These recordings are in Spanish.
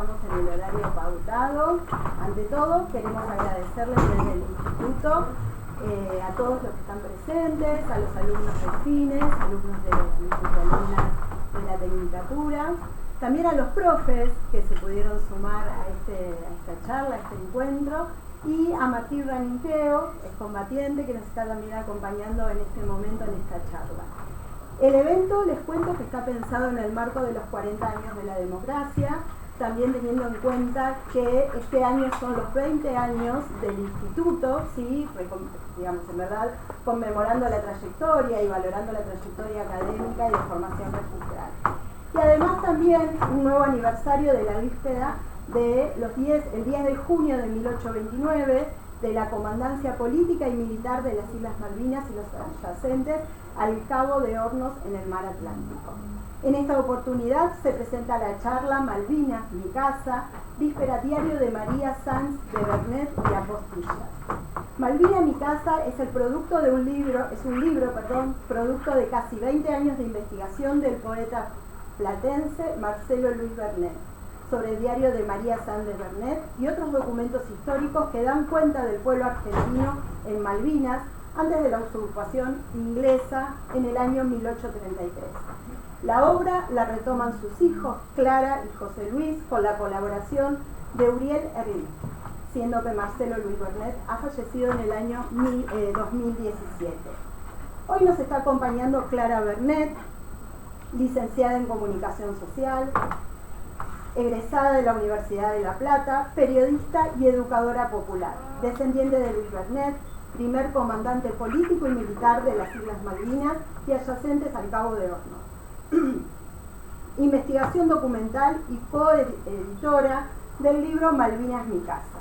estamos en el horario pautado. Ante todo, queremos agradecerles desde el Instituto a todos los que están presentes, a los alumnos de cines, alumnos de alumnas de la Tecnicatura, también a los profes que se pudieron sumar a esta charla, a este encuentro, y a Martín Raninqueo, excombatiente, que nos está también acompañando en este momento en esta charla. El evento, les cuento que está pensado en el marco de los 40 años de la democracia, también teniendo en cuenta que este año son los 20 años del instituto, ¿sí? Digamos, en verdad, conmemorando la trayectoria y valorando la trayectoria académica y de formación registral. Y además también un nuevo aniversario de la víspera de el 10 de junio de 1829, de la comandancia política y militar de las Islas Malvinas y los adyacentes al Cabo de Hornos en el mar Atlántico. En esta oportunidad se presenta la charla Malvinas, mi casa, víspera diario de María Sanz de Bernet y Apostillas. Malvina, mi casa es el producto de un libro, producto de casi 20 años de investigación del poeta platense Marcelo Luis Bernet, sobre el diario de María Sanz de Bernet y otros documentos históricos que dan cuenta del pueblo argentino en Malvinas antes de la usurpación inglesa en el año 1833. La obra la retoman sus hijos, Clara y José Luis, con la colaboración de Uriel Herlí, siendo que Marcelo Luis Bernet ha fallecido en el año 2017. Hoy nos está acompañando Clara Bernet, licenciada en Comunicación Social, egresada de la Universidad de La Plata, periodista y educadora popular, descendiente de Luis Bernet, primer comandante político y militar de las Islas Malvinas y adyacentes al Cabo de Hornos. Investigación documental y coeditora del libro Malvinas, mi casa.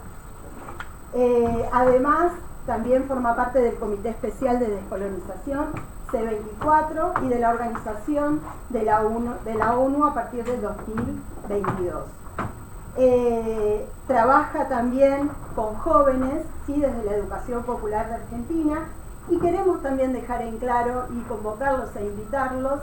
Además, también forma parte del Comité Especial de Descolonización C24 y de la organización de la ONU a partir de 2022. Trabaja también con jóvenes, ¿sí?, desde la educación popular de Argentina, y queremos también dejar en claro y convocarlos e invitarlos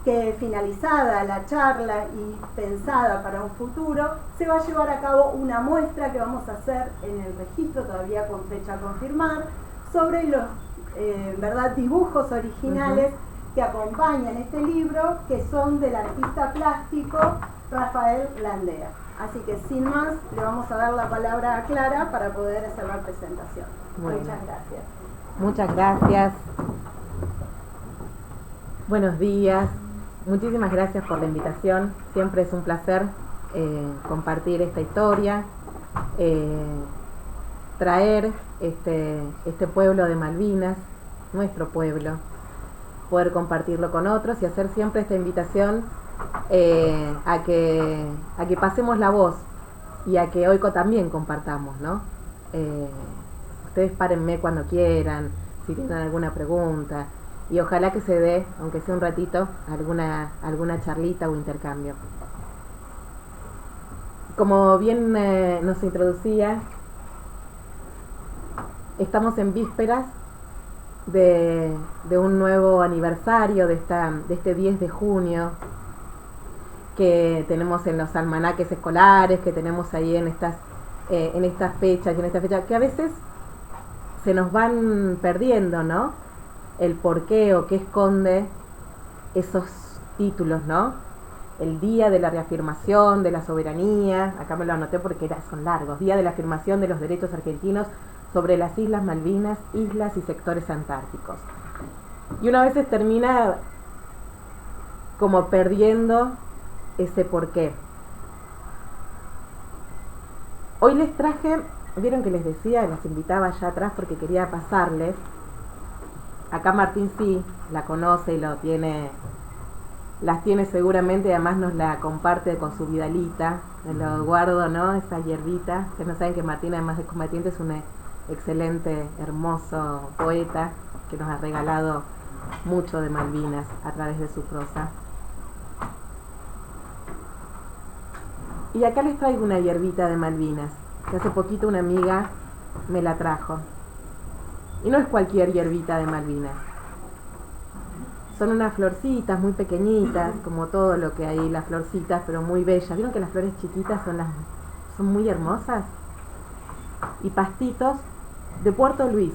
que, finalizada la charla y pensada para un futuro, se va a llevar a cabo una muestra que vamos a hacer en el registro, todavía con fecha a confirmar, sobre los dibujos originales que acompañan este libro, que son del artista plástico Rafael Landea. Así que sin más, le vamos a dar la palabra a Clara para poder hacer la presentación. Bueno, muchas gracias. Muchas gracias. Buenos días. Muchísimas gracias por la invitación. Siempre es un placer compartir esta historia, traer este pueblo de Malvinas, nuestro pueblo, poder compartirlo con otros y hacer siempre esta invitación a que pasemos la voz y a que hoy también compartamos, ¿no? Ustedes párenme cuando quieran, si tienen alguna pregunta, y ojalá que se dé, aunque sea un ratito, alguna charlita o intercambio. Como bien nos introducía, estamos en vísperas de un nuevo aniversario de este 10 de junio que tenemos en los almanaques escolares, que tenemos ahí en estas fechas y en esta fecha, que a veces se nos van perdiendo, ¿no? El por qué o qué esconde esos títulos, ¿no? El Día de la Reafirmación de la Soberanía, acá me lo anoté porque son largos, Día de la Afirmación de los Derechos Argentinos sobre las Islas Malvinas, islas y sectores antárticos. Y una vez termina como perdiendo ese porqué. Hoy les traje, vieron que les decía, las invitaba allá atrás porque quería pasarles. Acá Martín sí la conoce y las tiene seguramente, además nos la comparte con su vidalita. Me lo guardo, ¿no? Esa hierbita. Ustedes no saben que Martín, además de combatiente, es un excelente, hermoso poeta que nos ha regalado mucho de Malvinas a través de su prosa. Y acá les traigo una hierbita de Malvinas, que hace poquito una amiga me la trajo. Y no es cualquier hierbita de Malvinas. son unas florcitas muy pequeñitas, como todo lo que hay, las florcitas, pero muy bellas. ¿Vieron que las flores chiquitas son muy hermosas? Y pastitos de Puerto Luis,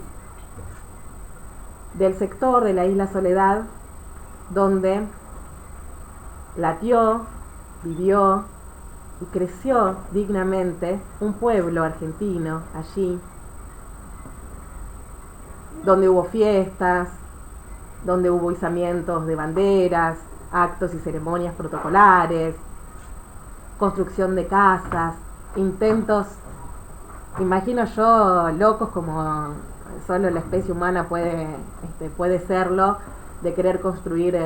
del sector de la Isla Soledad, donde latió, vivió y creció dignamente un pueblo argentino allí, donde hubo fiestas, donde hubo izamientos de banderas, actos y ceremonias protocolares, construcción de casas, intentos, imagino yo, locos como solo la especie humana puede serlo, de querer construir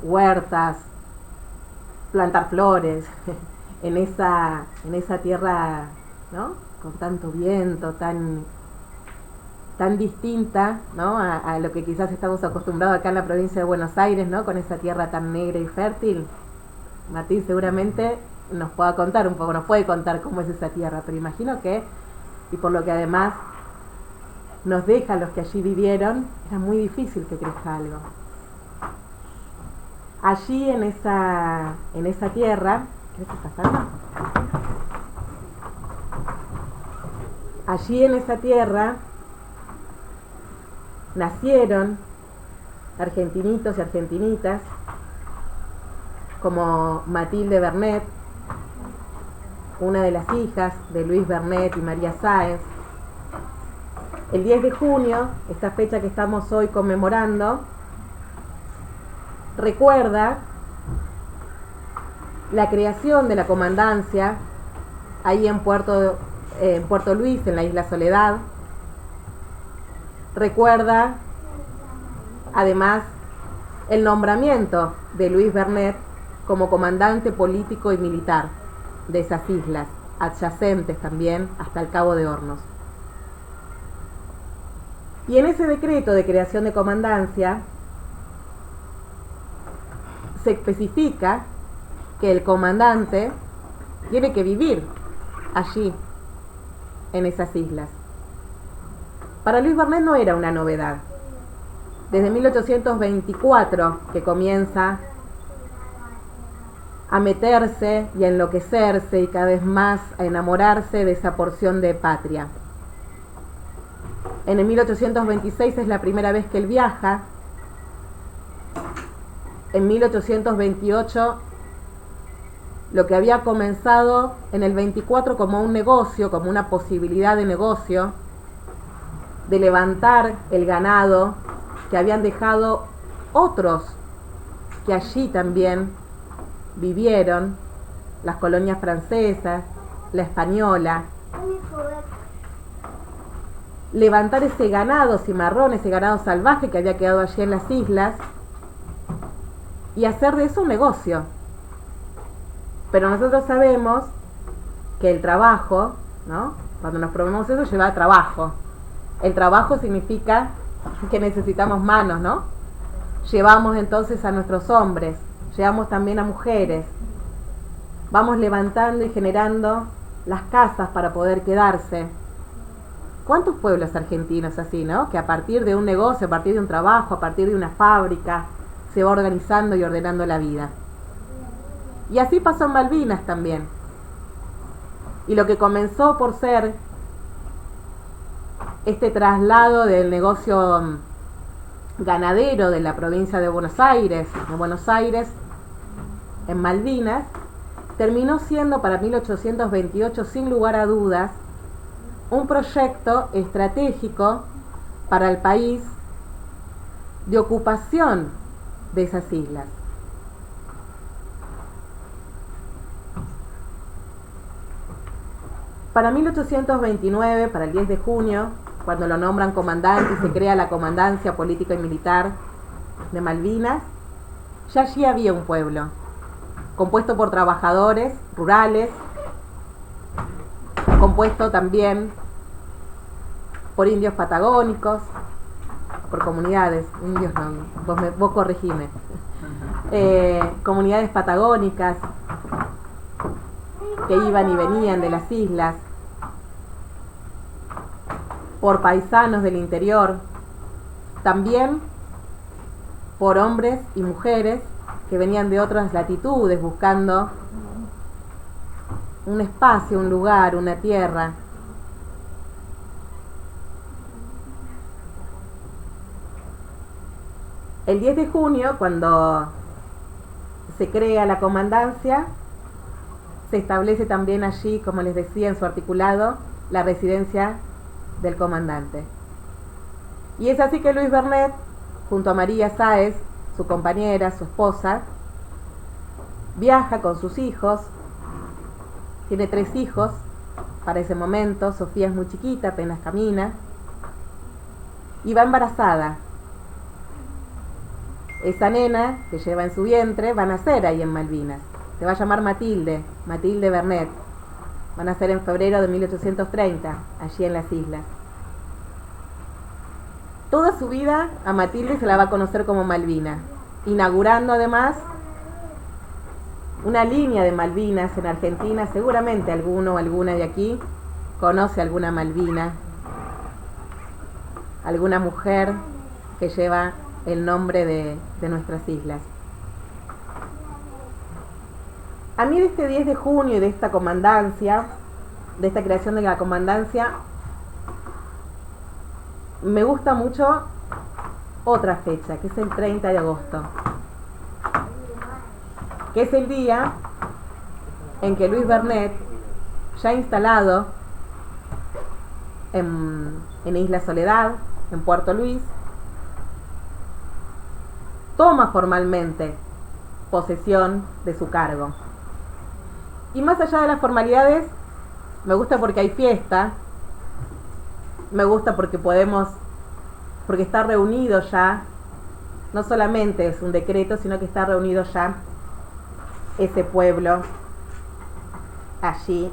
huertas, plantar flores en esa tierra, ¿no?, con tanto viento, tan distinta, ¿no?, a lo que quizás estamos acostumbrados acá en la provincia de Buenos Aires, ¿no?, con esa tierra tan negra y fértil. Martín seguramente nos pueda contar un poco, nos puede contar cómo es esa tierra, pero imagino que, y por lo que además nos deja a los que allí vivieron, era muy difícil que crezca algo. Allí en esa tierra, ¿qué está pasando? Allí en esa tierra nacieron argentinitos y argentinitas como Matilde Bernet, una de las hijas de Luis Bernet y María Sáenz. El 10 de junio, esta fecha que estamos hoy conmemorando, recuerda la creación de la comandancia ahí en Puerto Luis, en la Isla Soledad. Recuerda además el nombramiento de Luis Bernet como comandante político y militar de esas islas, adyacentes también hasta el Cabo de Hornos. Y en ese decreto de creación de comandancia se especifica que el comandante tiene que vivir allí, en esas islas. Para Luis Bernet no era una novedad. Desde 1824 que comienza a meterse y a enloquecerse y cada vez más a enamorarse de esa porción de patria. En el 1826 es la primera vez que él viaja. En 1828, lo que había comenzado en el 24 como un negocio, como una posibilidad de negocio, de levantar el ganado que habían dejado otros que allí también vivieron, las colonias francesas, la española, levantar ese ganado cimarrón, ese ganado salvaje que había quedado allí en las islas y hacer de eso un negocio. Pero nosotros sabemos que el trabajo, ¿no?, cuando nos proponemos eso, lleva trabajo. El trabajo significa que necesitamos manos, ¿no? Llevamos entonces a nuestros hombres, llevamos también a mujeres. Vamos levantando y generando las casas para poder quedarse. ¿Cuántos pueblos argentinos así, no?, que a partir de un negocio, a partir de un trabajo, a partir de una fábrica, se va organizando y ordenando la vida. Y así pasó en Malvinas también. Y lo que comenzó por ser este traslado del negocio ganadero de la provincia de Buenos Aires, en Malvinas, terminó siendo para 1828, sin lugar a dudas, un proyecto estratégico para el país de ocupación de esas islas. Para 1829, para el 10 de junio, cuando lo nombran comandante y se crea la comandancia política y militar de Malvinas, ya allí había un pueblo, compuesto por trabajadores rurales, compuesto también por indios patagónicos, por comunidades, indios no, vos corregime, comunidades patagónicas que iban y venían de las islas, por paisanos del interior, también por hombres y mujeres que venían de otras latitudes buscando un espacio, un lugar, una tierra. El 10 de junio, cuando se crea la comandancia, se establece también allí, como les decía en su articulado, la residencia del comandante. Y es así que Luis Bernet, junto a María Sáez, su compañera, su esposa, viaja con sus hijos. Tiene 3 hijos para ese momento. Sofía es muy chiquita, apenas camina, y va embarazada. Esa nena que lleva en su vientre va a nacer ahí en Malvinas. Se va a llamar Matilde Bernet. Va a nacer en febrero de 1830, allí en las islas. Toda su vida a Matilde se la va a conocer como Malvina, inaugurando además una línea de Malvinas en Argentina. Seguramente alguno o alguna de aquí conoce alguna Malvina, alguna mujer que lleva el nombre de nuestras islas. A mí de este 10 de junio y de esta comandancia, de esta creación de la comandancia, me gusta mucho otra fecha, que es el 30 de agosto, que es el día en que Luis Bernet, ya instalado en Isla Soledad, en Puerto Luis, toma formalmente posesión de su cargo. Y más allá de las formalidades, me gusta porque hay fiesta, me gusta porque porque está reunido ya, no solamente es un decreto, sino que está reunido ya ese pueblo allí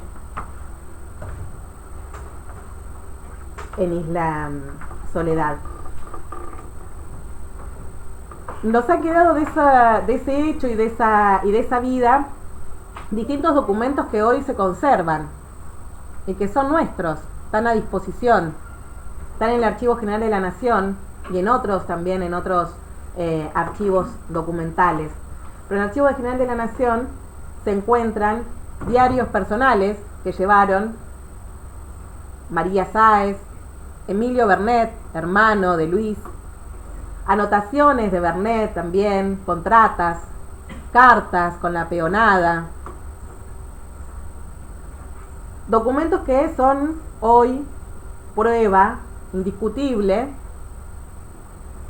en Isla Soledad. Nos ha quedado de ese hecho y de esa vida distintos documentos que hoy se conservan y que son nuestros, están a disposición, están en el Archivo General de la Nación y en otros también, en otros archivos documentales. Pero en el Archivo General de la Nación se encuentran diarios personales que llevaron María Sáez, Emilio Bernet, hermano de Luis, anotaciones de Bernet también, contratas, cartas con la peonada, documentos que son hoy prueba indiscutible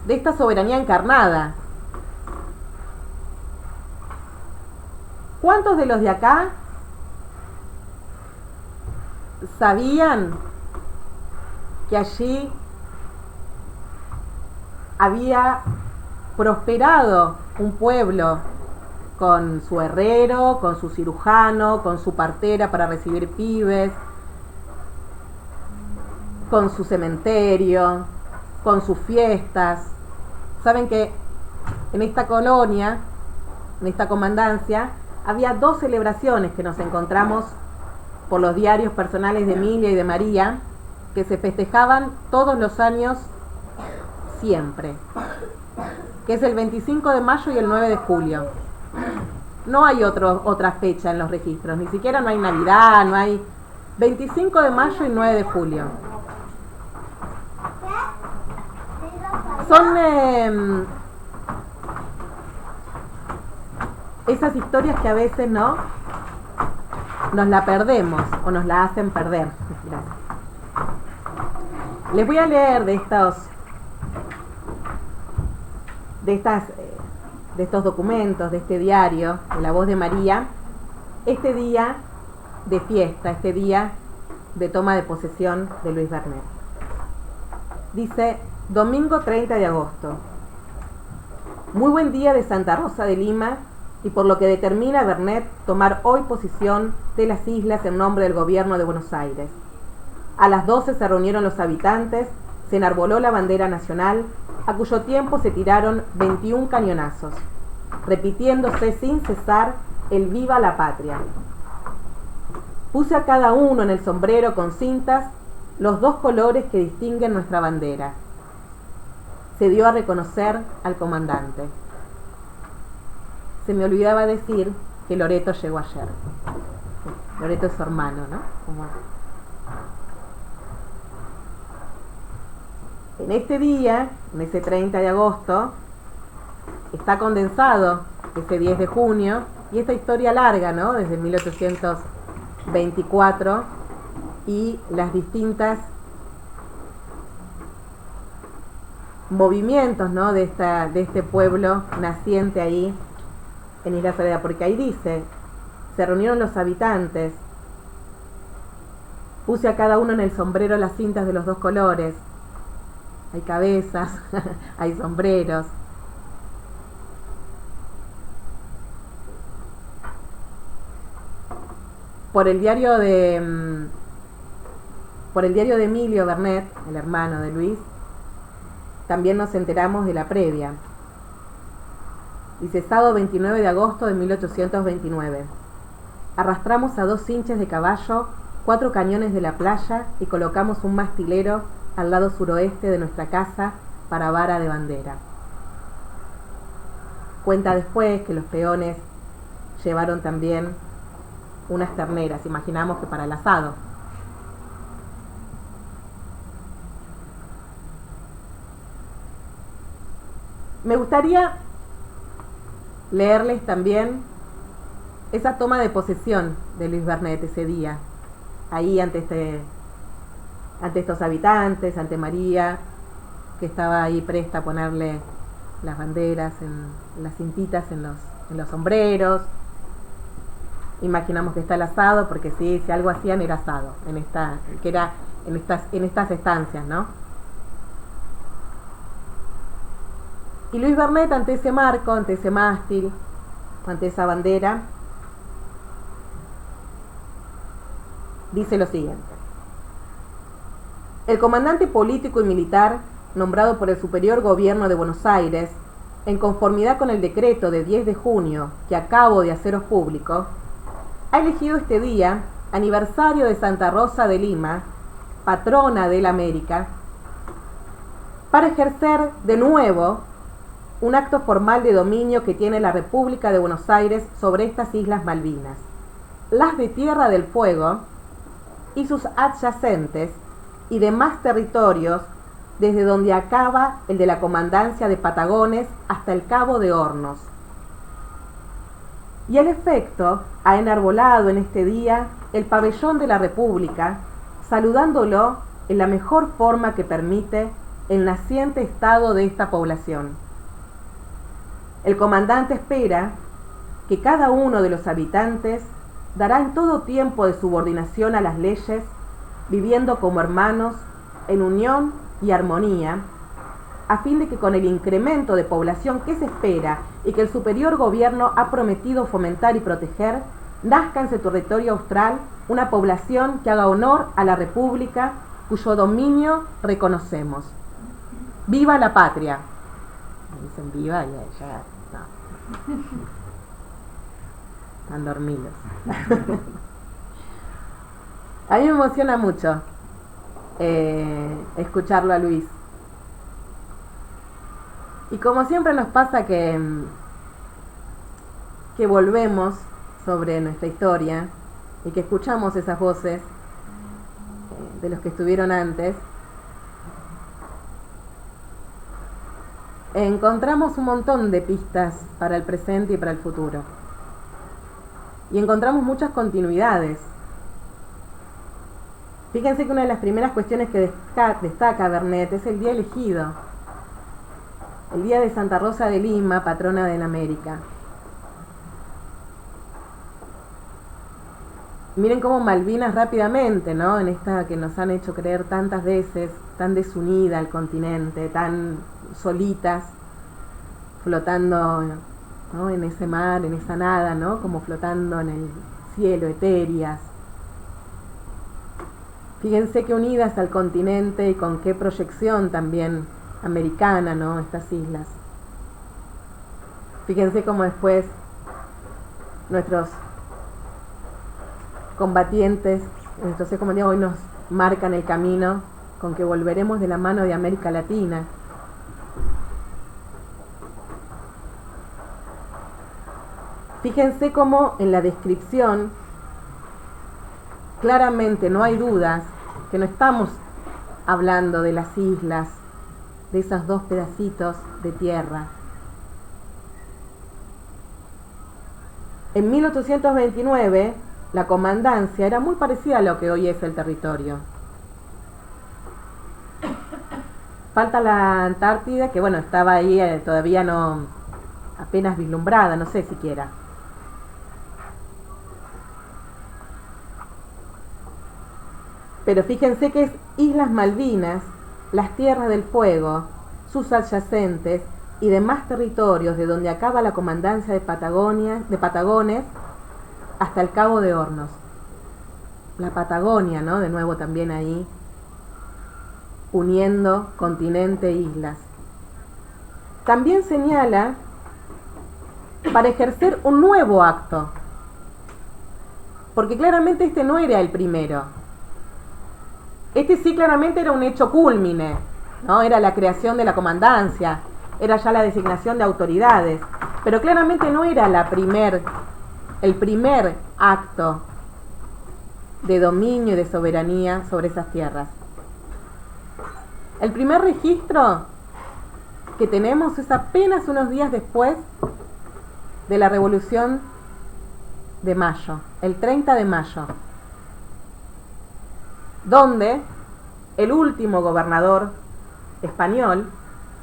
de esta soberanía encarnada. ¿Cuántos de los de acá sabían que allí había prosperado un pueblo con su herrero, con su cirujano, con su partera para recibir pibes, con su cementerio, con sus fiestas? Saben que en esta colonia, en esta comandancia, había 2 celebraciones que nos encontramos por los diarios personales de Emilia y de María, que se festejaban todos los años siempre, que es el 25 de mayo y el 9 de julio. No hay otra fecha en los registros, ni siquiera no hay Navidad, no hay 25 de mayo y 9 de julio. Son esas historias que a veces nos la perdemos o nos la hacen perder. Gracias. Les voy a leer de estos documentos, de este diario, de La Voz de María, este día de fiesta, este día de toma de posesión de Luis Bernet. Dice: domingo 30 de agosto. Muy buen día de Santa Rosa de Lima, y por lo que determina Bernet tomar hoy posesión de las islas en nombre del gobierno de Buenos Aires. A las 12 se reunieron los habitantes, se enarboló la bandera nacional, a cuyo tiempo se tiraron 21 cañonazos, repitiéndose sin cesar el viva la patria. Puse a cada uno en el sombrero con cintas los 2 colores que distinguen nuestra bandera. se dio a reconocer al comandante. Se me olvidaba decir que Loreto llegó ayer. Loreto es su hermano, ¿no? En este día, en ese 30 de agosto, está condensado ese 10 de junio y esta historia larga, ¿no? Desde 1824 y las distintas movimientos, ¿no? de este pueblo naciente ahí en Isla Soledad, porque ahí dice, se reunieron los habitantes, puse a cada uno en el sombrero las cintas de los dos colores, hay cabezas, hay sombreros. Por el diario de Emilio Bernet, el hermano de Luis, también nos enteramos de la previa. Dice, sábado 29 de agosto de 1829. Arrastramos a 2 cinches de caballo, 4 cañones de la playa y colocamos un mastilero al lado suroeste de nuestra casa para vara de bandera. Cuenta después que los peones llevaron también unas terneras, imaginamos que para el asado. Me gustaría leerles también esa toma de posesión de Luis Bernet ese día, ahí ante estos habitantes, ante María, que estaba ahí presta a ponerle las banderas, en las cintitas en los sombreros. Imaginamos que está el asado, porque si algo hacían era asado, en estas estancias, ¿no? Y Luis Bernet, ante ese marco, ante ese mástil, ante esa bandera, dice lo siguiente: el comandante político y militar, nombrado por el Superior Gobierno de Buenos Aires, en conformidad con el decreto de 10 de junio que acabo de haceros público, ha elegido este día, aniversario de Santa Rosa de Lima, patrona de la América, para ejercer de nuevo un acto formal de dominio que tiene la República de Buenos Aires sobre estas Islas Malvinas, las de Tierra del Fuego y sus adyacentes y demás territorios, desde donde acaba el de la Comandancia de Patagones hasta el Cabo de Hornos. Y al efecto ha enarbolado en este día el pabellón de la República, saludándolo en la mejor forma que permite el naciente estado de esta población. El comandante espera que cada uno de los habitantes dará en todo tiempo de subordinación a las leyes, viviendo como hermanos, en unión y armonía, a fin de que con el incremento de población que se espera y que el superior gobierno ha prometido fomentar y proteger, nazca en su territorio austral una población que haga honor a la República, cuyo dominio reconocemos. ¡Viva la patria! Dicen viva y ya no. Están dormidos. A mí me emociona mucho escucharlo a Luis. Y como siempre nos pasa que volvemos sobre nuestra historia y que escuchamos esas voces de los que estuvieron antes, encontramos un montón de pistas para el presente y para el futuro. Y encontramos muchas continuidades. Fíjense que una de las primeras cuestiones que destaca Bernet es el día elegido, el día de Santa Rosa de Lima, patrona de la América. Miren cómo Malvinas rápidamente, ¿no? En esta que nos han hecho creer tantas veces, tan desunida el continente, tan solitas, flotando, ¿no? En ese mar, en esa nada, ¿no? Como flotando en el cielo, etéreas. Fíjense qué unidas al continente y con qué proyección también americana, ¿no? Estas islas. Fíjense cómo después nuestros combatientes, entonces como digo, hoy nos marcan el camino con que volveremos de la mano de América Latina, Fíjense cómo en la descripción claramente no hay dudas que no estamos hablando de las islas, de esos dos pedacitos de tierra. En 1829 la comandancia era muy parecida a lo que hoy es el territorio. Falta la Antártida, que bueno, estaba ahí todavía no, apenas vislumbrada, no sé siquiera. Pero fíjense que es Islas Malvinas, las Tierras del Fuego, sus adyacentes y demás territorios de donde acaba la comandancia de Patagones hasta el Cabo de Hornos. La Patagonia, ¿no? De nuevo también ahí, uniendo continente e islas. También señala para ejercer un nuevo acto, porque claramente este no era el primero. Este sí claramente era un hecho cúlmine, ¿no? Era la creación de la comandancia, era ya la designación de autoridades, pero claramente no era el primer acto de dominio y de soberanía sobre esas tierras. El primer registro que tenemos es apenas unos días después de la Revolución de Mayo, el 30 de mayo, donde el último gobernador español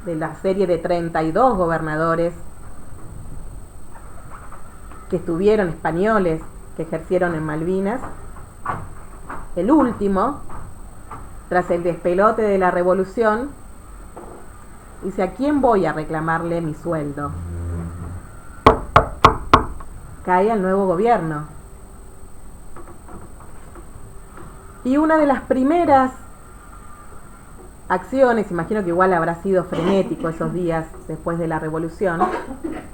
de la serie de 32 gobernadores que estuvieron españoles, que ejercieron en Malvinas, el último, tras el despelote de la revolución, dice: ¿a quién voy a reclamarle mi sueldo? Cae al nuevo gobierno. Y una de las primeras acciones, imagino que igual habrá sido frenético esos días después de la revolución,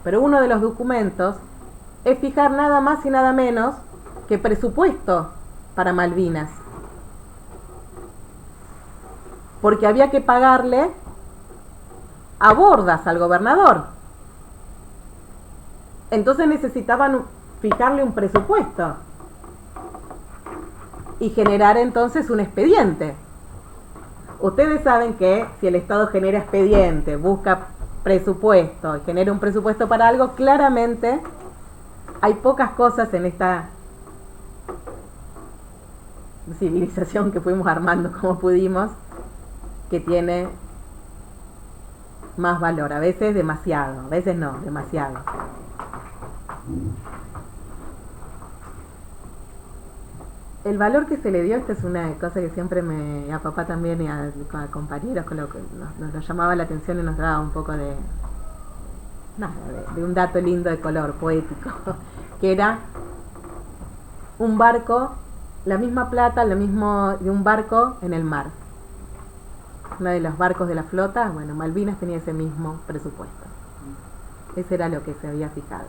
pero uno de los documentos es fijar nada más y nada menos que presupuesto para Malvinas, porque había que pagarle a Bordas, al gobernador. Entonces necesitaban fijarle un presupuesto y generar entonces un expediente. Ustedes saben que si el Estado genera expediente, busca presupuesto y genera un presupuesto para algo, claramente hay pocas cosas en esta civilización que fuimos armando como pudimos que tiene más valor. A veces demasiado, a veces no, demasiado. El valor que se le dio, esta es una cosa que siempre a papá también y a compañeros con lo que nos llamaba la atención y nos daba un poco de un dato lindo de color poético, que era un barco, la misma plata, lo mismo de un barco en el mar. Uno de los barcos de la flota, bueno, Malvinas tenía ese mismo presupuesto. Ese era lo que se había fijado.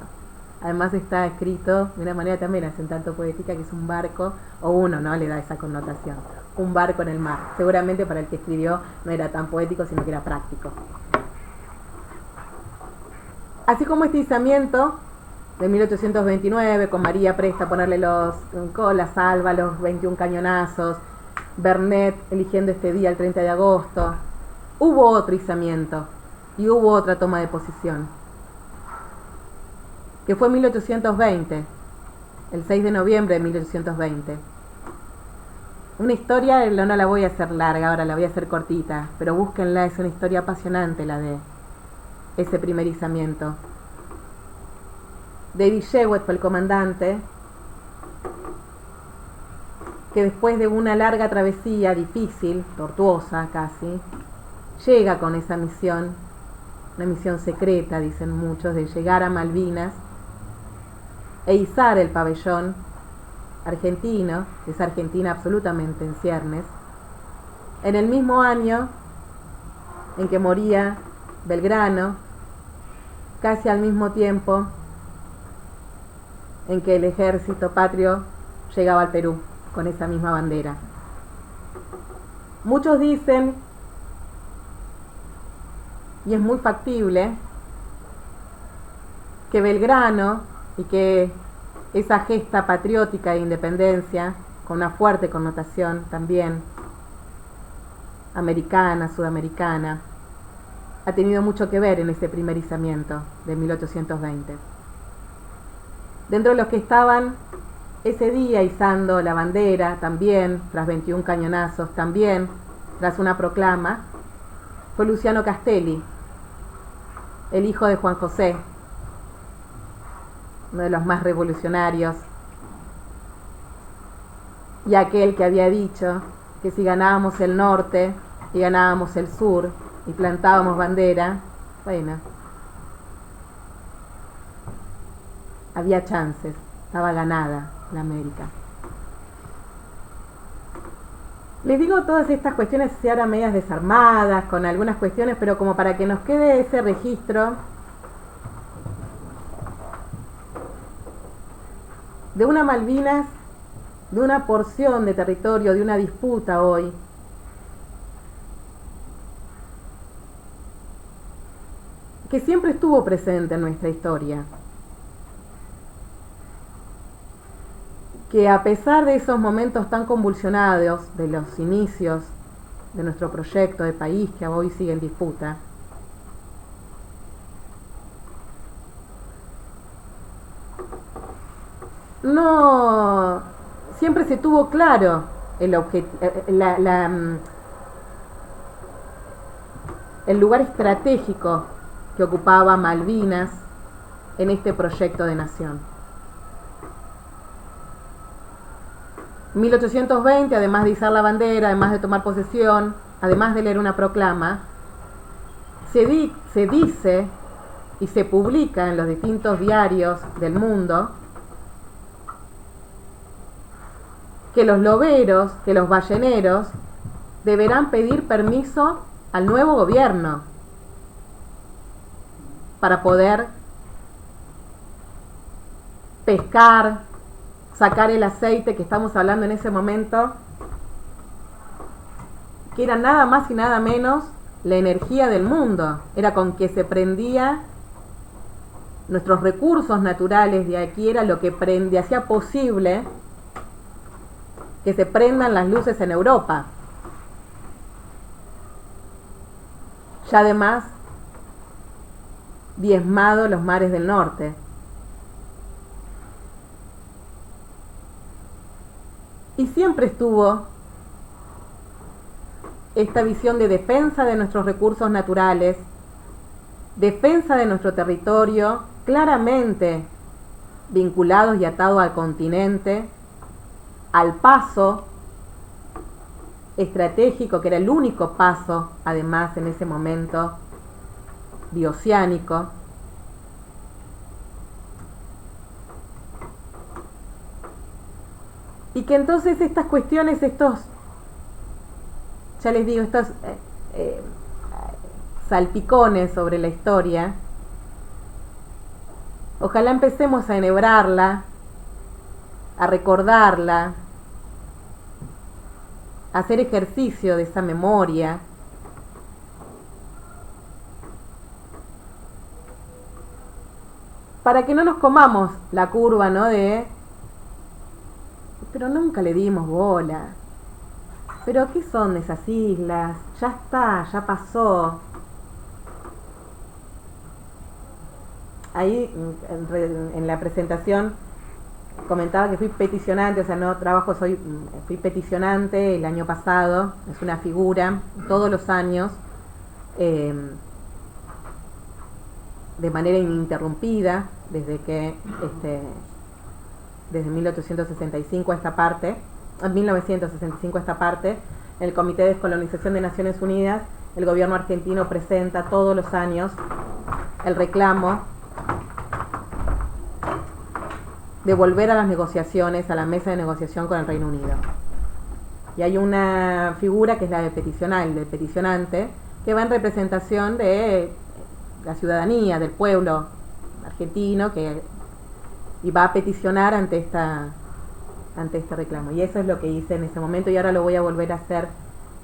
Además está escrito de una manera también así un tanto poética, que es un barco, o uno, ¿no? Le da esa connotación. Un barco en el mar. Seguramente para el que escribió no era tan poético, sino que era práctico. Así como este izamiento de 1829, con María presta a ponerle la salva, los 21 cañonazos, Bernet eligiendo este día, el 30 de agosto, hubo otro izamiento y hubo otra toma de posición, que fue en 1820, el 6 de noviembre de 1820. Una historia, no la voy a hacer larga, ahora la voy a hacer cortita, pero búsquenla, es una historia apasionante la de ese primer izamiento. David Jewett fue el comandante, que después de una larga travesía difícil, tortuosa casi, llega con esa misión, una misión secreta, dicen muchos, de llegar a Malvinas e izar el pabellón argentino, esa Argentina absolutamente en ciernes, en el mismo año en que moría Belgrano, casi al mismo tiempo en que el ejército patrio llegaba al Perú con esa misma bandera. Muchos dicen, y es muy factible, que Belgrano y que esa gesta patriótica de independencia, con una fuerte connotación también americana, sudamericana, ha tenido mucho que ver en ese primer izamiento de 1820. Dentro de los que estaban ese día izando la bandera, también tras 21 cañonazos, también tras una proclama, fue Luciano Castelli, el hijo de Juan José, uno de los más revolucionarios, y aquel que había dicho que si ganábamos el norte y ganábamos el sur y plantábamos bandera, bueno, había chances, estaba ganada la América. Les digo todas estas cuestiones así ahora medias desarmadas, con algunas cuestiones, pero como para que nos quede ese registro de una Malvinas, de una porción de territorio, de una disputa hoy, que siempre estuvo presente en nuestra historia, que a pesar de esos momentos tan convulsionados de los inicios de nuestro proyecto de país que hoy sigue en disputa, no siempre se tuvo claro el lugar estratégico que ocupaba Malvinas en este proyecto de nación. 1820, además de izar la bandera, además de tomar posesión, además de leer una proclama, se dice y se publica en los distintos diarios del mundo que los loberos, que los balleneros deberán pedir permiso al nuevo gobierno para poder pescar, sacar el aceite que estamos hablando en ese momento, que era nada más y nada menos la energía del mundo, era con que se prendía nuestros recursos naturales de aquí, era lo que hacía posible que se prendan las luces en Europa. Ya además, diezmado los mares del norte. Y siempre estuvo esta visión de defensa de nuestros recursos naturales, defensa de nuestro territorio, claramente vinculados y atados al continente, al paso estratégico, que era el único paso, además, en ese momento, bioceánico. Y que entonces estas cuestiones, estos, ya les digo, estos salpicones sobre la historia, ojalá empecemos a enhebrarla, a recordarla, a hacer ejercicio de esa memoria, para que no nos comamos la curva, ¿no? Pero nunca le dimos bola. ¿Pero qué son esas islas? Ya está, ya pasó. Ahí en la presentación comentaba que fui peticionante, o sea, no trabajo, fui peticionante el año pasado, es una figura, todos los años, de manera ininterrumpida, desde 1865 a esta parte, en 1965 a esta parte, el Comité de Descolonización de Naciones Unidas, el gobierno argentino presenta todos los años el reclamo de volver a las negociaciones, a la mesa de negociación con el Reino Unido. Y hay una figura que es la del peticionante, que va en representación de la ciudadanía, del pueblo argentino, y va a peticionar ante este reclamo. Y eso es lo que hice en ese momento, y ahora lo voy a volver a hacer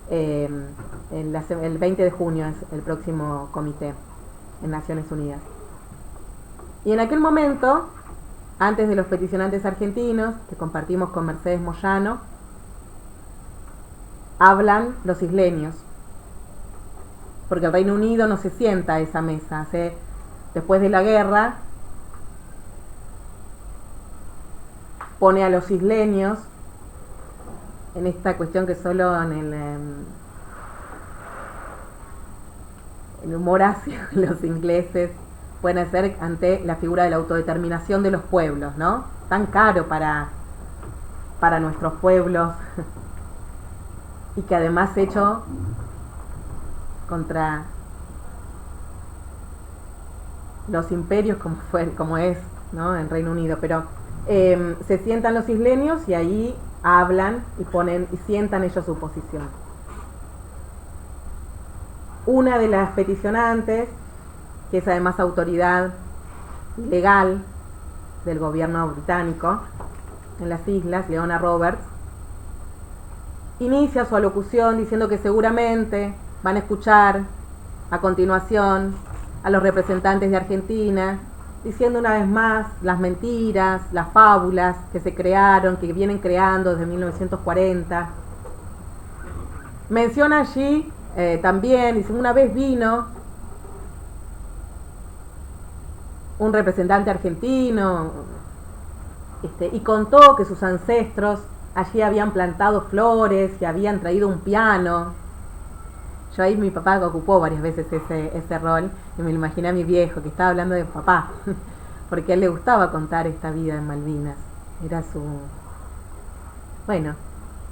el 20 de junio, es el próximo comité en Naciones Unidas. Y en aquel momento antes de los peticionantes argentinos, que compartimos con Mercedes Moyano, hablan los isleños, porque el Reino Unido no se sienta a esa mesa. Después de la guerra, pone a los isleños en esta cuestión que solo en el humor ácido los ingleses pueden hacer ante la figura de la autodeterminación de los pueblos, ¿no? Tan caro para nuestros pueblos y que además hecho contra los imperios como es, ¿no? En Reino Unido. Pero se sientan los isleños y ahí hablan y sientan ellos su posición. Una de las peticionantes, que es además autoridad legal del gobierno británico en las islas, Leona Roberts, inicia su alocución diciendo que seguramente van a escuchar a continuación a los representantes de Argentina diciendo una vez más las mentiras, las fábulas que se crearon, que vienen creando desde 1940. Menciona allí también, dice, una vez vino un representante argentino y contó que sus ancestros allí habían plantado flores, que habían traído un piano. Yo ahí mi papá ocupó varias veces ese rol y me lo imaginé a mi viejo que estaba hablando de papá, porque a él le gustaba contar esta vida en Malvinas. Era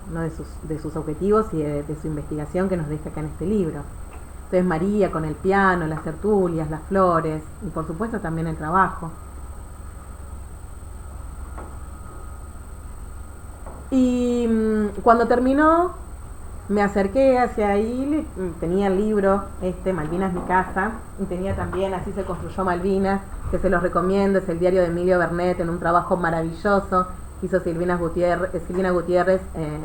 uno de sus objetivos y de su investigación que nos deja acá en este libro. Entonces María con el piano, las tertulias, las flores y por supuesto también el trabajo. Y cuando terminó, me acerqué hacia ahí, tenía el libro, Malvinas mi casa, y tenía también Así se construyó Malvinas, que se los recomiendo, es el diario de Emilio Bernet, en un trabajo maravilloso que hizo Silvina Gutiérrez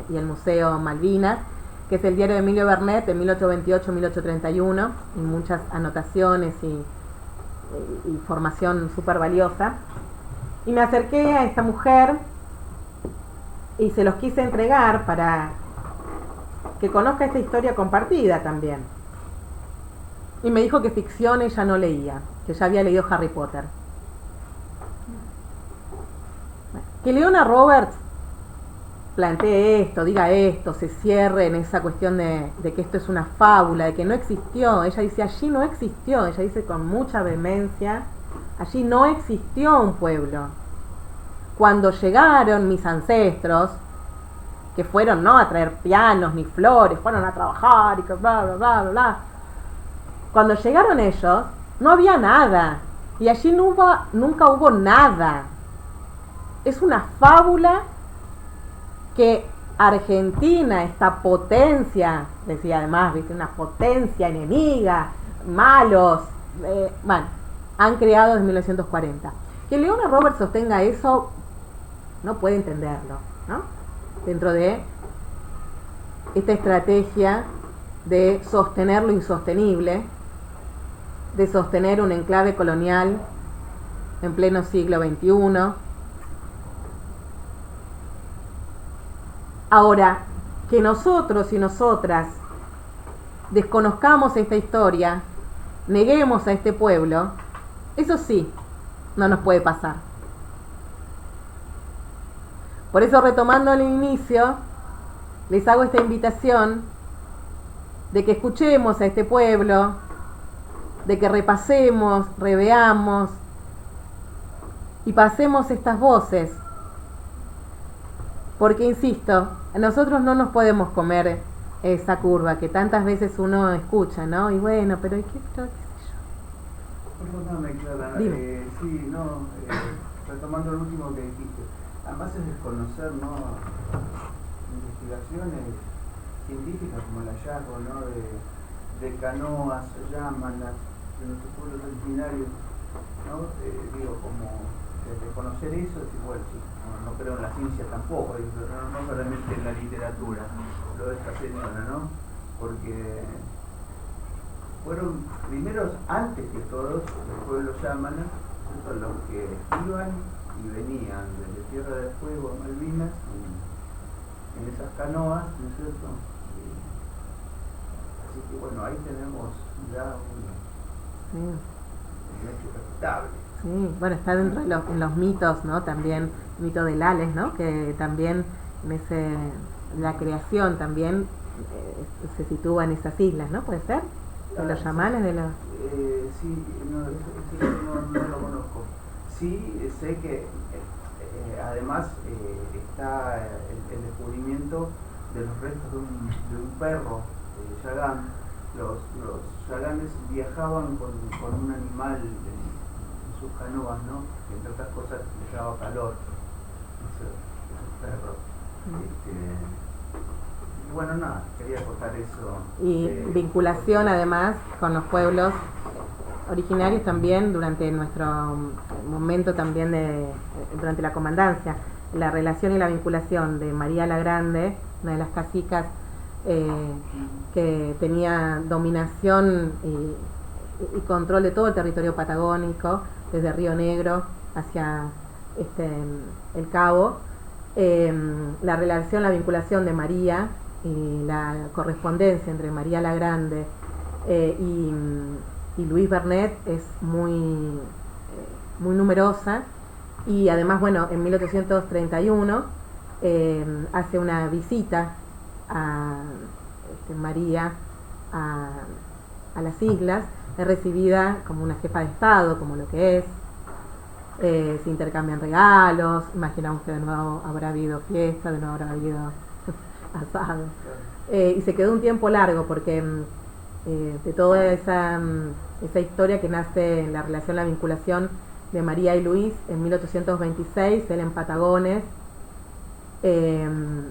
y el Museo Malvinas, que es el diario de Emilio Bernet de 1828-1831, y muchas anotaciones y formación súper valiosa. Y me acerqué a esta mujer y se los quise entregar para que conozca esta historia compartida también. Y me dijo que ficción ella no leía, que ya había leído Harry Potter. Que Leona Roberts plantee esto, diga esto, se cierre en esa cuestión de que esto es una fábula, de que no existió. Ella dice, allí no existió, ella dice con mucha vehemencia, allí no existió un pueblo. Cuando llegaron mis ancestros, que fueron no a traer pianos ni flores, fueron a trabajar y que bla, bla, bla, bla, bla. Cuando llegaron ellos, no había nada. Y allí nunca hubo nada. Es una fábula que Argentina, esta potencia, decía además, ¿viste? Una potencia enemiga, malos, han creado desde 1940. Que Leona Roberts sostenga eso, no puede entenderlo, ¿no? Dentro de esta estrategia de sostener lo insostenible, de sostener un enclave colonial en pleno siglo XXI. Ahora, que nosotros y nosotras desconozcamos esta historia, neguemos a este pueblo, eso sí, no nos puede pasar. Por eso, retomando al inicio, les hago esta invitación de que escuchemos a este pueblo, de que repasemos, reveamos y pasemos estas voces. Porque, insisto, nosotros no nos podemos comer esa curva que tantas veces uno escucha, ¿no? Y bueno, pero ¿qué sé yo? Perdóname, Clara. Dime. Sí, no, retomando lo último que dijiste, además es desconocer, ¿no?, investigaciones científicas como el hallazgo, ¿no?, de canoas, llamanas, de nuestros pueblos originarios, ¿no? Como reconocer eso, decir, bueno, sí, no creo en la ciencia tampoco, no solamente en la literatura, lo de esta señora, ¿no? Porque fueron primeros, antes que todos, los pueblos llamanas, los que iban y venían desde Tierra del Fuego a Malvinas en esas canoas, ¿no es cierto? Así que bueno, ahí tenemos ya un hecho respetable. Sí, bueno, está dentro de en los mitos, ¿no? También el mito de Lales, ¿no? Que también la creación también se sitúa en esas islas, ¿no? ¿Puede ser? De los chamanes, de los... Sí, no, ese no lo conozco. Sí, sé que además está el descubrimiento de los restos de un perro, yagán. Los yaganes viajaban con un animal en sus canoas, ¿no? Que entre otras cosas les daba calor, esos perros. Y bueno, nada, quería contar eso. Y vinculación además con los pueblos originarios también durante nuestro momento también durante la comandancia, la relación y la vinculación de María la Grande, una de las cacicas que tenía dominación y control de todo el territorio patagónico, desde Río Negro hacia el Cabo, la relación, la vinculación de María y la correspondencia entre María la Grande y Luis Bernet es muy numerosa, y además, bueno, en 1831 hace una visita a María a las islas, es recibida como una jefa de Estado, como lo que es, se intercambian regalos, imaginamos que de nuevo habrá habido fiesta, de nuevo habrá habido asado, y se quedó un tiempo largo porque de toda esa historia que nace en la relación, la vinculación de María y Luis, en 1826 él en Patagones,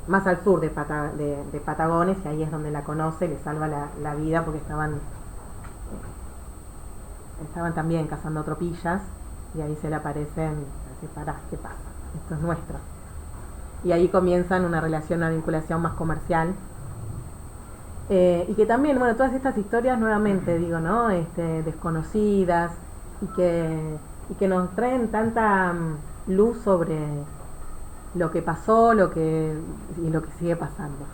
más al sur de Patagones, y ahí es donde la conoce, le salva la vida porque estaban también cazando tropillas, y ahí se le aparecen, así, pará, ¿qué pasa? Esto es nuestro. Y ahí comienzan una relación, una vinculación más comercial. Y que también, bueno, todas estas historias nuevamente, digo, ¿no? Desconocidas, y que nos traen tanta luz sobre lo que pasó, y lo que sigue pasando.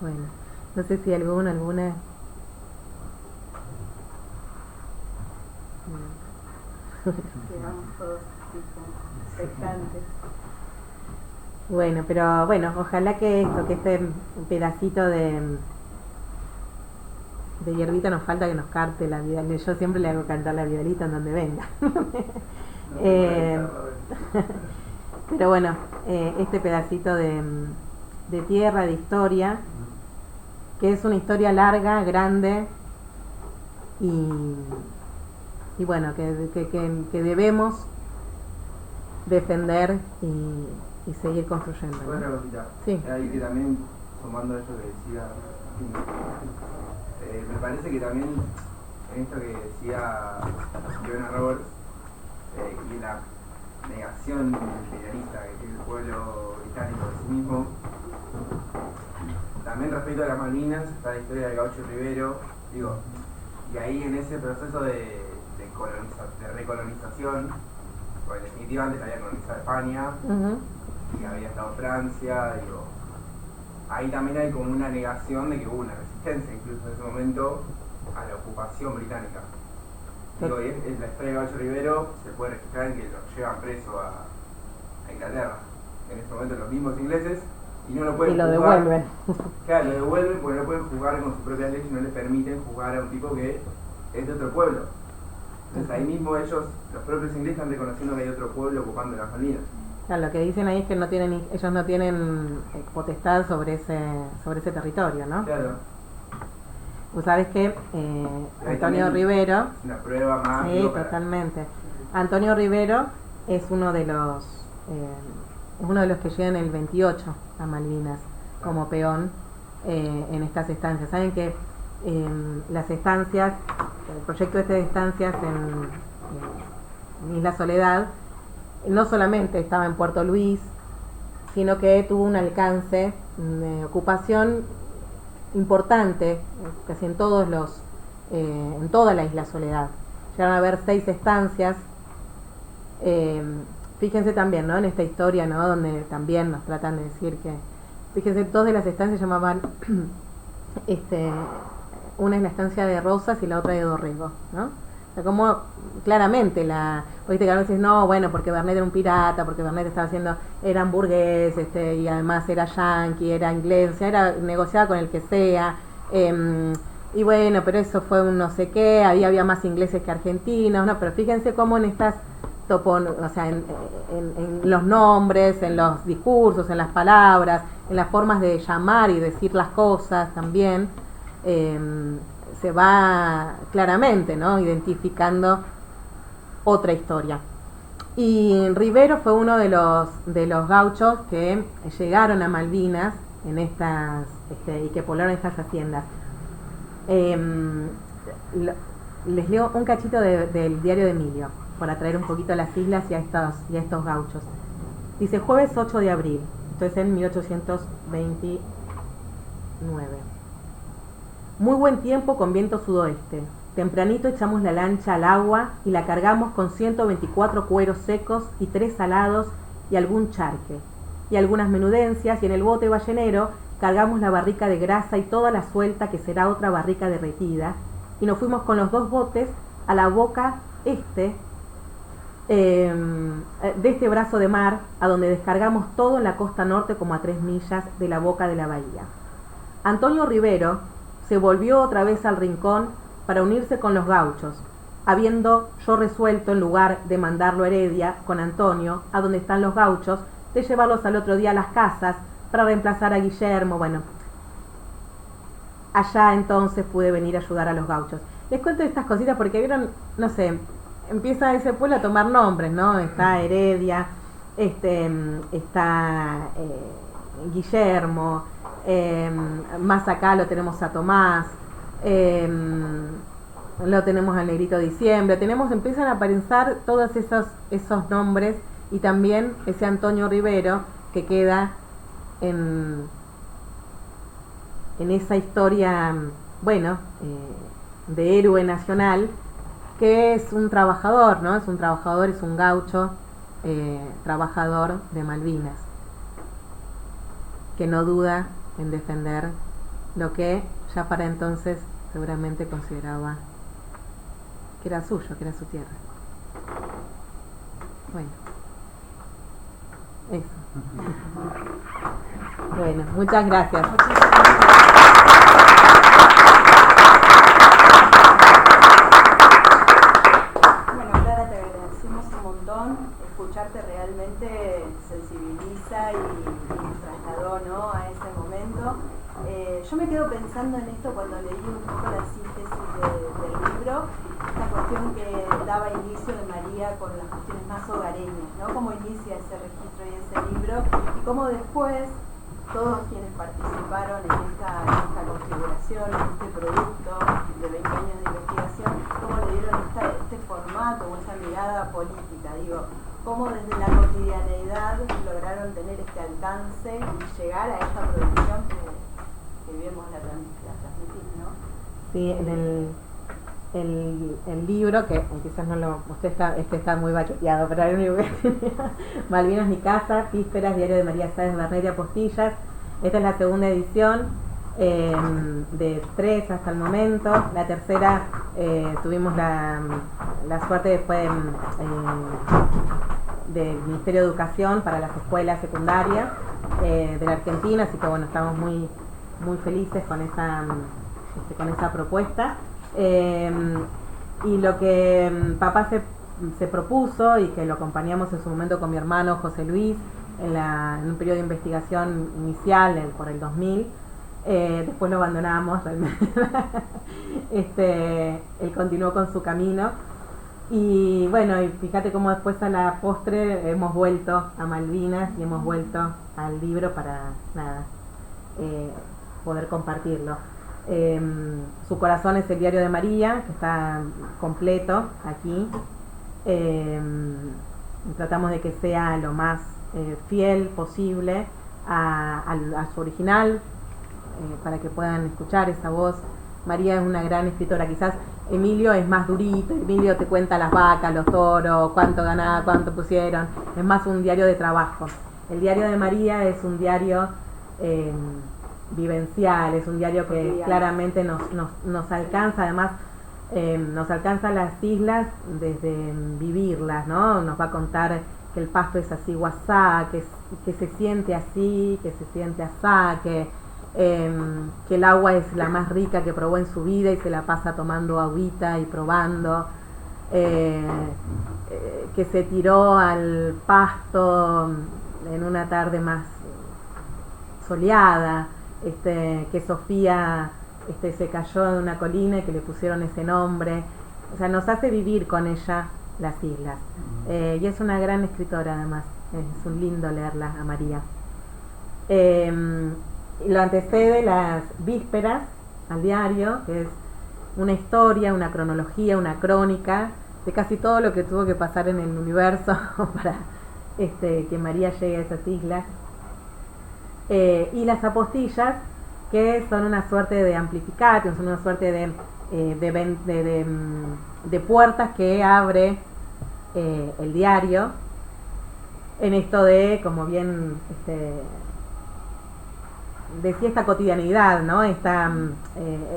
Bueno, no sé si alguna... Quedamos todos así como expectantes. Bueno, pero bueno, ojalá que este pedacito de hierbita nos falta que nos cante la vida. Yo siempre le hago cantar la violita en donde venga. Pero bueno, este pedacito de tierra, de historia, que es una historia larga, grande, y bueno, que debemos defender y seguir construyendo, ¿no? Otra cosita, sí. Ahí que también, sumando eso que decía, me parece que también en esto que decía Joanna Roberts, y la negación imperialista que tiene el pueblo británico de sí mismo, también respecto a las Malvinas está la historia de Gaucho Rivero, digo, y ahí en ese proceso de recolonización, porque definitivamente había colonizado España, y había estado Francia, digo, ahí también hay como una negación de que hubo una resistencia incluso en ese momento a la ocupación británica. Digo, y es la historia de Gaucho Rivero se puede registrar en que lo llevan preso a Inglaterra, en ese momento los mismos ingleses, y no lo pueden juzgar. Devuelven. Claro, lo devuelven porque no pueden jugar con su propia ley y no les permiten jugar a un tipo que es de otro pueblo. Entonces ahí mismo ellos, los propios ingleses, están reconociendo que hay otro pueblo ocupando las Malvinas. Claro, lo que dicen ahí es que ellos no tienen potestad sobre ese territorio, ¿no? Claro. Vos sabés que Antonio Rivero... Es una prueba más... Sí, totalmente. Antonio Rivero es uno de los que llegan el 28 a Malvinas como peón en estas estancias. Saben que las estancias, el proyecto de estancias en Isla Soledad, no solamente estaba en Puerto Luis, sino que tuvo un alcance de ocupación importante, casi en toda la Isla Soledad. Llegaron a haber 6 estancias Fíjense también, ¿no? En esta historia, ¿no? Donde también nos tratan de decir que, fíjense, dos de las estancias llamaban, una es la estancia de Rosas y la otra de Dorrego, ¿no? O sea, como claramente oíste que a veces no, bueno, porque Bernet era un pirata, porque Bernet estaba haciendo, era hamburgués, y además era yanqui, era inglés, o sea, era negociaba con el que sea, y bueno, pero eso fue un no sé qué, había más ingleses que argentinos, ¿no? Pero fíjense cómo en estas o sea, en los nombres, en los discursos, en las palabras, en las formas de llamar y decir las cosas también, se va claramente, ¿no? Identificando otra historia. Y Rivero fue uno de los gauchos que llegaron a Malvinas en estas y que poblaron estas haciendas. Les leo un cachito del diario de Emilio para traer un poquito a las islas y a estos gauchos. Dice: jueves 8 de abril, entonces en 1829. Muy buen tiempo con viento sudoeste. Tempranito echamos la lancha al agua y la cargamos con 124 cueros secos y 3 salados y algún charque y algunas menudencias, y en el bote ballenero cargamos la barrica de grasa y toda la suelta, que será otra barrica derretida, y nos fuimos con los 2 botes a la boca de este brazo de mar, a donde descargamos todo en la costa norte, como a 3 millas de la boca de la bahía. Antonio Rivero se volvió otra vez al rincón para unirse con los gauchos, habiendo yo resuelto, en lugar de mandarlo a Heredia con Antonio, a donde están los gauchos, de llevarlos al otro día a las casas para reemplazar a Guillermo. Bueno, allá entonces pude venir a ayudar a los gauchos. Les cuento estas cositas porque vieron, no sé, empieza ese pueblo a tomar nombres, ¿no? Está Heredia, está Guillermo, más acá lo tenemos a Tomás, lo tenemos al Negrito Diciembre, empiezan a aparecer todos esos nombres, y también ese Antonio Rivero que queda en esa historia, bueno, de héroe nacional, que es un trabajador, ¿no? Es un trabajador, es un gaucho, trabajador de Malvinas, que no duda en defender lo que ya para entonces seguramente consideraba que era suyo, que era su tierra. Bueno, eso. Bueno, muchas gracias. Escucharte realmente sensibiliza y trasladó, ¿no?, a ese momento. Yo me quedo pensando en esto cuando leí un poco la síntesis del libro, esta cuestión que daba inicio de María con las cuestiones más hogareñas, ¿no? Cómo inicia ese registro y ese libro, y cómo después todos quienes participaron en esta configuración, en este producto de 20 años de investigación, cómo le dieron este formato o esa mirada política, digo, cómo desde la cotidianeidad lograron tener este alcance y llegar a esta producción que vemos la transmitir, ¿no? Sí, el libro, que quizás no lo, está muy baqueteado, pero era un libro que tenía Malvinas mi casa, Vísperas, Diario de María Sáenz Bernet y Apostillas. Esta es la segunda edición, de 3 hasta el momento. La tercera tuvimos la suerte fue del Ministerio de Educación para las escuelas secundarias de la Argentina, así que bueno, estamos muy felices con esa propuesta. Y lo que papá se propuso, y que lo acompañamos en su momento con mi hermano José Luis en un periodo de investigación inicial por el 2000, después lo abandonamos realmente. Él continuó con su camino, y bueno, y fíjate cómo después a la postre hemos vuelto a Malvinas y hemos vuelto al libro para poder compartirlo. Su corazón es el Diario de María, que está completo aquí. Tratamos de que sea lo más fiel posible a su original, para que puedan escuchar esa voz. María es una gran escritora, quizás Emilio es más durito, Emilio te cuenta las vacas, los toros, cuánto ganaba, cuánto pusieron, es más un diario de trabajo. El diario de María es un diario vivencial, es un diario que claramente nos alcanza, además nos alcanza las islas desde vivirlas, ¿no? Nos va a contar que el pasto es así guasá, que se siente así, que se siente asá, que el agua es la más rica que probó en su vida y se la pasa tomando agüita y probando, que se tiró al pasto en una tarde más soleada, que Sofía se cayó de una colina y que le pusieron ese nombre. O sea, nos hace vivir con ella las islas. Y es una gran escritora además, es un lindo leerla a María. Lo antecede las vísperas al diario, que es una historia, una cronología, una crónica de casi todo lo que tuvo que pasar en el universo para que María llegue a esas islas. Y las apostillas, que son una suerte de amplificatio, son una suerte de puertas que abre el diario en esto de, como bien decía, esta cotidianidad, ¿no?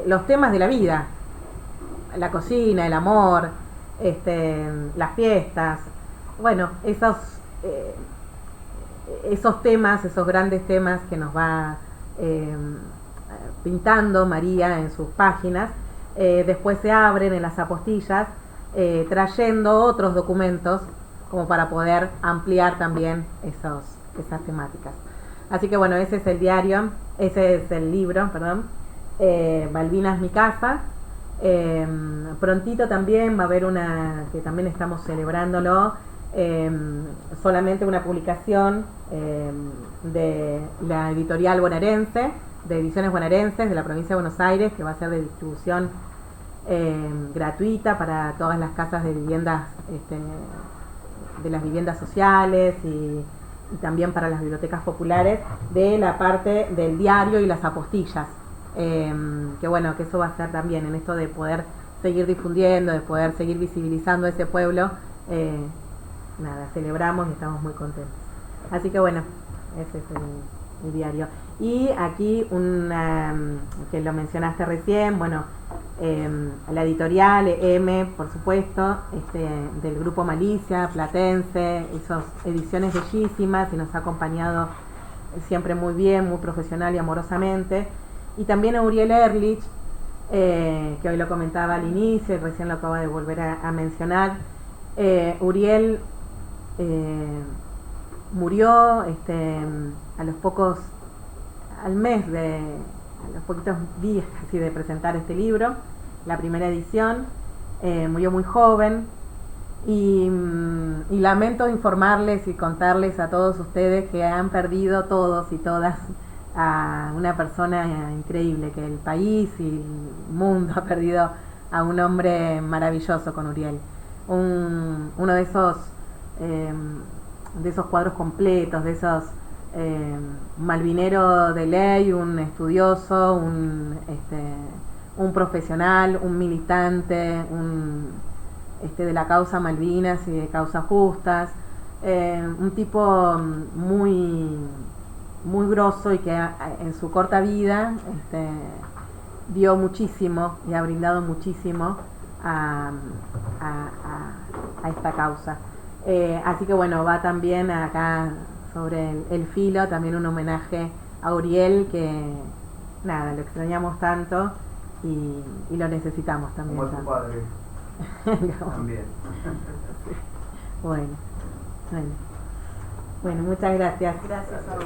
Los temas de la vida, la cocina, el amor, las fiestas, bueno, esos temas, esos grandes temas que nos va pintando María en sus páginas, después se abren en las apostillas, trayendo otros documentos como para poder ampliar también esas temáticas. Así que bueno, ese es el diario, ese es el libro, perdón, Malvinas mi casa. Prontito también va a haber que también estamos celebrándolo, solamente una publicación de la editorial bonaerense, de Ediciones Bonaerenses de la provincia de Buenos Aires, que va a ser de distribución gratuita para todas las casas de viviendas, de las viviendas sociales y también para las bibliotecas populares, de la parte del diario y las apostillas, que bueno, que eso va a ser también en esto de poder seguir difundiendo, de poder seguir visibilizando ese pueblo. Nada, celebramos y estamos muy contentos. Así que bueno, ese es el diario. Y aquí que lo mencionaste recién, bueno, la editorial EM, por supuesto, del grupo Malicia, platense, hizo ediciones bellísimas y nos ha acompañado siempre muy bien, muy profesional y amorosamente. Y también a Uriel Ehrlich, que hoy lo comentaba al inicio y recién lo acaba de volver a mencionar. Uriel murió a los poquitos días casi de presentar este libro, la primera edición. Murió muy joven y lamento informarles y contarles a todos ustedes que han perdido todos y todas a una persona increíble, que el país y el mundo ha perdido a un hombre maravilloso con Uriel, uno de esos cuadros completos, de esos malvinero de ley, un estudioso, un profesional, un militante, de la causa Malvinas y de causas justas, un tipo muy muy grosso y que en su corta vida dio muchísimo y ha brindado muchísimo a esta causa. Así que bueno, va también acá sobre el filo, también un homenaje a Uriel, que nada, lo extrañamos tanto y lo necesitamos también. Como a su padre. También. Bueno, muchas gracias. Gracias a vos.